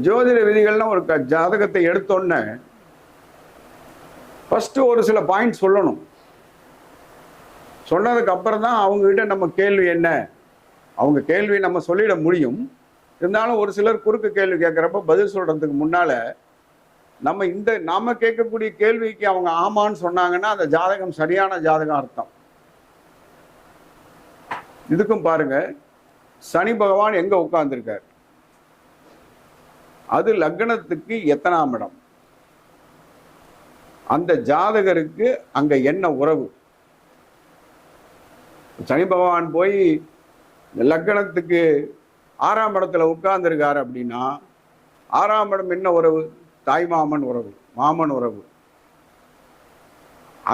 ஜோதிட விதிகள்னா ஒரு ஜாதகத்தை எடுத்தோன்னே ஃபர்ஸ்ட் ஒரு சில பாயிண்ட் சொல்லணும். சொன்னதுக்கு அப்புறம் தான் அவங்ககிட்ட நம்ம கேள்வி என்ன, அவங்க கேள்வி நம்ம சொல்லிட முடியும். இருந்தாலும் ஒரு சிலர் குறுக்கு கேள்வி கேட்குறப்ப பதில் சொல்றதுக்கு முன்னால நாம கேட்கக்கூடிய கேள்விக்கு அவங்க ஆமான்னு சொன்னாங்கன்னா அந்த ஜாதகம் சரியான ஜாதகம் அர்த்தம். இதுக்கும் பாருங்க, சனி பகவான் எங்க உட்கார்ந்துருக்கார், அது லக்னத்துக்கு எத்தனாம் இடம், அந்த ஜாதகருக்கு அங்க என்ன உறவு. சனி பகவான் போய் லக்னத்துக்கு 6ஆம் இடத்துல உட்கார்ந்துருக்காரு அப்படின்னா 6ஆம் இடம் என்ன உறவு, தாய்மாமன் உறவு, மாமன் உறவு.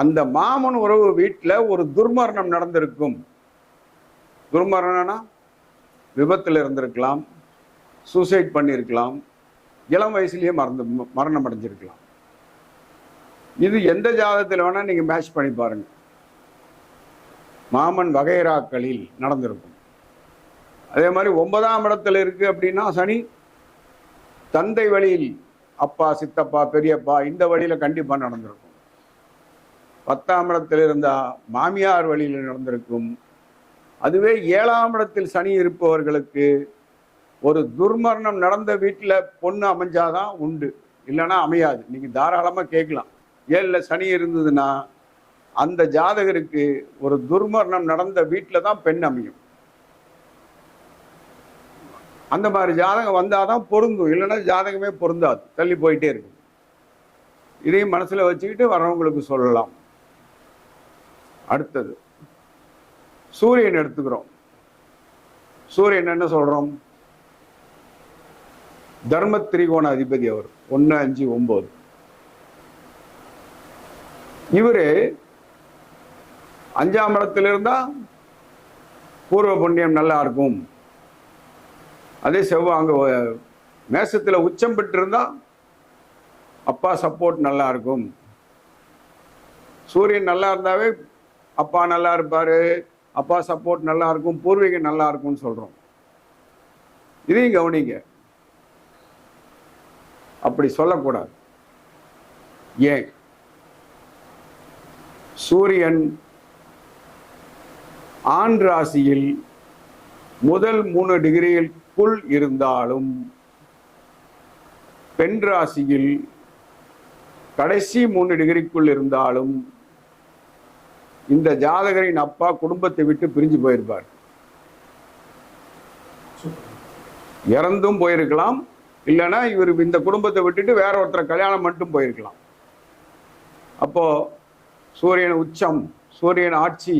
அந்த மாமன் உறவு வீட்டில் ஒரு துர்மரணம் நடந்திருக்கும். துர்மரணம்னா விபத்தில் இருந்திருக்கலாம், சூசைட் பண்ணியிருக்கலாம், இளம் வயசுலயே மரணம் அடைஞ்சிருக்கலாம். இது எந்த ஜாதகத்தில் வேணா நீங்க மேட்ச் பண்ணி பாருங்க, மாமன் வகைராக்களில் நடந்திருக்கும். அதே மாதிரி 9ஆம் இடத்துல இருக்கு அப்படின்னா சனி தந்தை வழியில், அப்பா, சித்தப்பா, பெரியப்பா, இந்த வழியில கண்டிப்பா நடந்திருக்கும். 10ஆம் இடத்தில் இருந்தா மாமியார் வழியில் நடந்திருக்கும். அதுவே 7ஆம் இடத்தில் சனி இருப்பவர்களுக்கு ஒரு துர்மரணம் நடந்த வீட்டில் பொண்ணு அமைஞ்சாதான் உண்டு, இல்லைன்னா அமையாது. நீங்க தாராளமா கேட்கலாம். 7ல் சனி இருந்ததுன்னா அந்த ஜாதகருக்கு ஒரு துர்மரணம் நடந்த வீட்டில் தான் பெண் அமையும். அந்த மாதிரி ஜாதகம் வந்தாதான் பொருந்தும், இல்லைன்னா ஜாதகமே பொருந்தாது, தள்ளி போயிட்டே இருக்கும். இதையும் மனசுல வச்சுக்கிட்டு வரவங்களுக்கு சொல்லலாம். அடுத்தது சூரியன் எடுத்துக்கிறோம். சூரியன் என்ன சொல்றோம், தர்ம திரிகோண அதிபதி. அவர் 1, 5, 9. இவரு 5ஆம் இடத்துல இருந்தா பூர்வ புண்ணியம் நல்லா இருக்கும். அதே செவ்வாய் அங்க மேசத்துல உச்சம் பெற்று இருந்தா அப்பா சப்போர்ட் நல்லா இருக்கும். சூரியன் நல்லா இருந்தாவே அப்பா நல்லா இருப்பாரு, அப்பா சப்போர்ட் நல்லா இருக்கும், பூர்வீகம் நல்லா இருக்கும்னு சொல்றோம். இதையும் கவனிங்க, அப்படி சொல்லக்கூடாது. ஏன், சூரியன் ஆண் ராசியில் முதல் 3 டிகிரிக்குள் இருந்தாலும் பெண் ராசியில் கடைசி 3 டிகிரிக்குள் இருந்தாலும் இந்த ஜாதகரின் அப்பா குடும்பத்தை விட்டு பிரிஞ்சு போயிருப்பார். இறந்தும் போயிருக்கலாம், இல்லைன்னா இவர் இந்த குடும்பத்தை விட்டுட்டு வேற ஒருத்தரை கல்யாணம் மட்டும் போயிருக்கலாம். அப்போ சூரியன் உச்சம், சூரியன் ஆட்சி,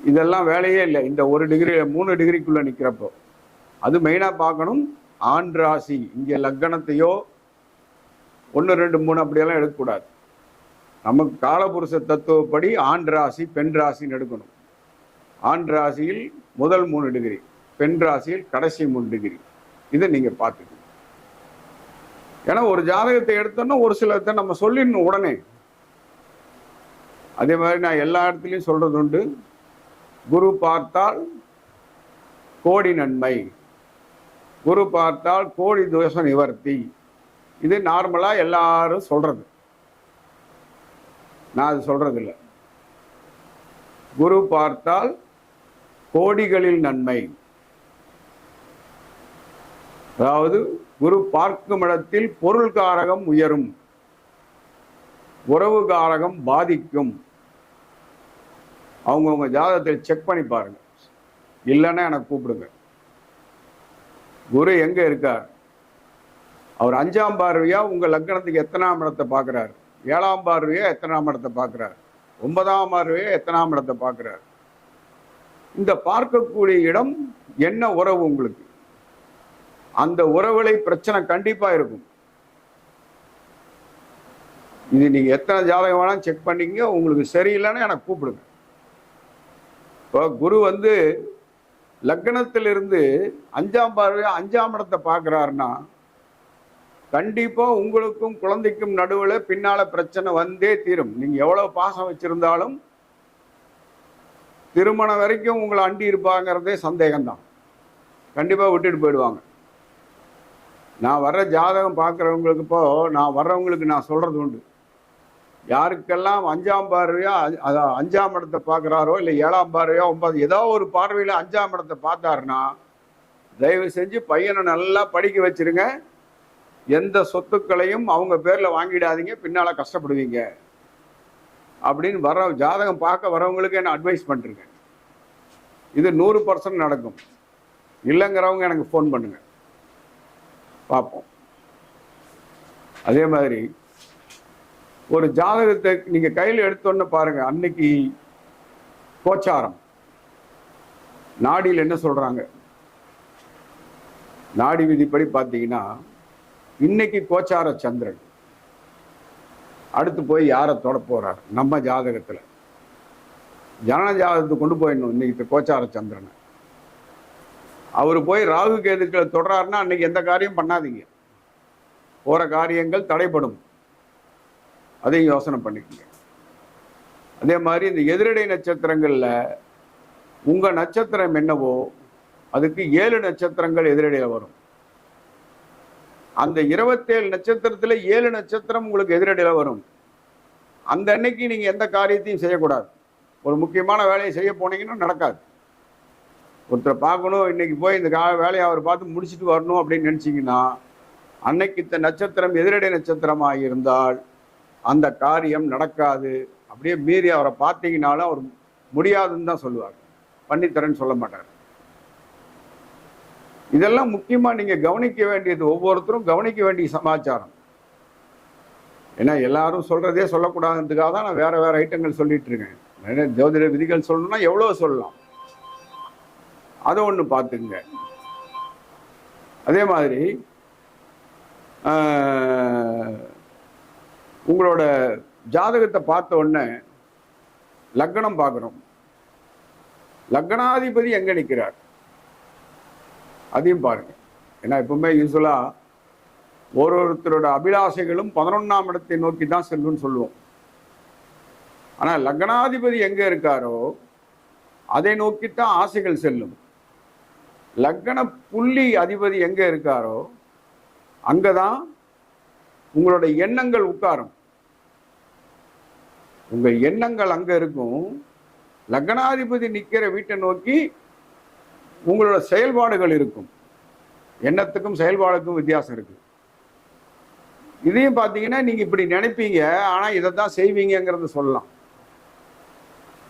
இதெல்லாம் வேலையே இல்லை இந்த 1 டிகிரி 3 டிகிரிக்குள்ள நிற்கிறப்போ. அது மெயினா பார்க்கணும். ஆண் ராசி இங்கே லக்னத்தையோ 1, 2, 3 அப்படியெல்லாம் எடுக்கக்கூடாது. நமக்கு காலபுருஷ தத்துவப்படி ஆண் ராசி பெண் ராசின்னு எடுக்கணும். ஆண் ராசியில் முதல் 3 டிகிரி, பெண் ராசியில் கடைசி 3 டிகிரி. இதை நீங்க பார்த்துக்கணும். ஏன்னா ஒரு ஜாதகத்தை எடுத்தோம்னா ஒரு சிலத்தை நம்ம சொல்லிடணும் உடனே. அதே மாதிரி நான் எல்லா இடத்துலையும் சொல்றது உண்டு, குரு பார்த்தால் கோடி நன்மை, குரு பார்த்தால் கோடி தோஷ நிவர்த்தி. இது நார்மலா எல்லாரும் சொல்றது, நான் அது சொல்றது இல்லை. குரு பார்த்தால் கோடிகளில் நன்மை, அதாவது குரு பார்க்கும் இடத்தில் பொருள் காரகம் உயரும், உறவு காரகம் பாதிக்கும். அவங்கவுங்க ஜாதகத்தை செக் பண்ணி பாருங்க, இல்லைன்னா எனக்கு கூப்பிடுங்க. குரு எங்க இருக்கார், அவர் 5ஆம் பார்வையா உங்க லக்னத்துக்கு எத்தனாம் இடத்தை பார்க்கிறார், 7ஆம் பார்வையா எத்தனாம் இடத்தை பார்க்கிறார், 9ஆம் பார்வையா எத்தனாம் இடத்தை பார்க்கிறார். இந்த பார்க்கக்கூடிய இடம் என்ன உறவு உங்களுக்கு, அந்த உறவுகளை பிரச்சனை கண்டிப்பா இருக்கும். இது நீங்க எத்தனை ஜாதகம் வேணாலும் செக் பண்ணீங்க, உங்களுக்கு சரியில்லைன்னா எனக்கு கூப்பிடுங்க. இப்போ குரு லக்னத்திலிருந்து 5ஆம் பார்வையா 5ஆம் இடத்தை பார்க்கிறாருன்னா கண்டிப்பா உங்களுக்கும் குழந்தைக்கும் நடுவில் பின்னால பிரச்சனை வந்தே தீரும். நீங்க எவ்வளவு பாசம் வச்சிருந்தாலும் திருமணம் வரைக்கும் உங்களை அண்டி இருப்பாங்கிறதே சந்தேகம்தான். கண்டிப்பா விட்டுட்டு போயிடுவாங்க. நான் வர்ற ஜாதகம் பார்க்குறவங்களுக்கு இப்போ நான் வர்றவங்களுக்கு நான் சொல்கிறது உண்டு. யாருக்கெல்லாம் 5ஆம் பார்வையோ அதான் 5ஆம் இடத்தை பார்க்குறாரோ இல்லை 7ஆம் பார்வையோ 9 ஏதோ ஒரு பார்வையில் 5ஆம் இடத்தை பார்த்தாருன்னா தயவு செஞ்சு பையனை நல்லா படிக்க வச்சிருங்க. எந்த சொத்துக்களையும் அவங்க பேரில் வாங்கிடாதீங்க, பின்னால் கஷ்டப்படுவீங்க அப்படின்னு வர ஜாதகம் பார்க்க வரவங்களுக்கு என்ன அட்வைஸ் பண்ணிருங்க. இது 100% நடக்கும். இல்லைங்கிறவங்க எனக்கு ஃபோன் பண்ணுங்க, பார்ப்போம். அதே மாதிரி ஒரு ஜாதகத்தை நீங்கள் கையில் எடுத்தோன்னு பாருங்க. அன்னைக்கு கோச்சாரம் நாடியில் என்ன சொல்றாங்க, நாடி விதிப்படி பார்த்தீங்கன்னா இன்னைக்கு கோச்சார சந்திரன் அடுத்து போய் யாரை தொட போறார்? நம்ம ஜாதகத்தில் ஜனன ஜாதகத்தை கொண்டு போயிடணும். இன்னைக்கு கோச்சார சந்திரனை அவர் போய் ராகு கேதுக்களை தொடராருன்னா அன்னைக்கு எந்த காரியம் பண்ணாதீங்க, போற காரியங்கள் தடைப்படும். அதையும் யோசனை பண்ணிக்கங்க. அதே மாதிரி இந்த எதிரடை நட்சத்திரங்கள்ல உங்க நட்சத்திரம் என்னவோ அதுக்கு 7 நட்சத்திரங்கள் எதிரடையில் வரும். அந்த 27 நட்சத்திரத்துல 7 நட்சத்திரம் உங்களுக்கு எதிரடையில் வரும். அந்த அன்னைக்கு நீங்க எந்த காரியத்தையும் செய்யக்கூடாது. ஒரு முக்கியமான வேலையை செய்ய போனீங்கன்னா நடக்காது. ஒருத்தரை பார்க்கணும், இன்னைக்கு போய் இந்த வேலையை அவர் பார்த்து முடிச்சுட்டு வரணும் அப்படின்னு நினைச்சீங்கன்னா அன்னைக்கு இந்த நட்சத்திரம் எதிரடை நட்சத்திரமாக இருந்தால் அந்த காரியம் நடக்காது. அப்படியே மீறி அவரை பார்த்தீங்கன்னாலும் அவர் முடியாதுன்னு தான் சொல்லுவார், பண்ணித்தரேன்னு சொல்ல மாட்டார். இதெல்லாம் முக்கியமா நீங்க கவனிக்க வேண்டியது, ஒவ்வொருத்தரும் கவனிக்க வேண்டிய சமாச்சாரம். ஏன்னா எல்லாரும் சொல்றதே சொல்லக்கூடாதுன்றதுக்காக தான் நான் வேற வேற ஐட்டங்கள் சொல்லிட்டு இருக்கேன். ஜோதிட விதிகள் சொல்லணும்னா எவ்வளவு சொல்லலாம், அதை ஒண்ணு பார்த்துங்க. அதே மாதிரி உங்களோட ஜாதகத்தை பார்த்த உடனே லக்னம் பார்க்குறோம். லக்னாதிபதி எங்க நிற்கிறார் அதையும் பாருங்க. ஏன்னா எப்பவுமே யூஸ்வலா ஒருத்தரோட அபிலாஷைகளும் 11ஆம் இடத்தை நோக்கி தான் செல்லும்னு சொல்லுவோம். ஆனா லக்னாதிபதி எங்க இருக்காரோ அதை நோக்கித்தான் ஆசைகள் செல்லும். லக்ன புள்ளி அதிபதி எங்க இருக்காரோ அங்கதான் உங்களோட எண்ணங்கள் உட்காரும். உங்க எண்ணங்கள் அங்க இருக்கும். லக்னாதிபதி நிக்கிற வீட்டை நோக்கி உங்களோட செயல்பாடுகள் இருக்கும். எண்ணத்துக்கும் செயல்பாடுக்கும் வித்தியாசம் இருக்கு. இதையும் பார்த்தீங்கன்னா நீங்க இப்படி நினைப்பீங்க, ஆனா இதைத்தான் செய்வீங்கிறத சொல்லலாம்.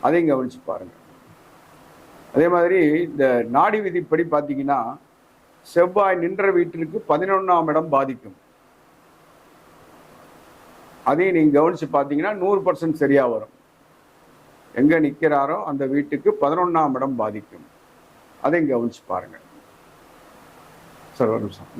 அதையும் கவனிச்சு பாருங்க. அதே மாதிரி இந்த நாடி விதிப்படி பார்த்தீங்கன்னா செவ்வாய் நின்ற வீட்டிற்கு 11ஆம் இடம் பாதிக்கும். அதையும் நீங்க கவனிச்சு பார்த்தீங்கன்னா 100% சரியா வரும். எங்க நிற்கிறாரோ அந்த வீட்டுக்கு 11ஆம் இடம் பாதிக்கும். அதையும் கவனிச்சு பாருங்க சார். ஒரு நிமிஷம்.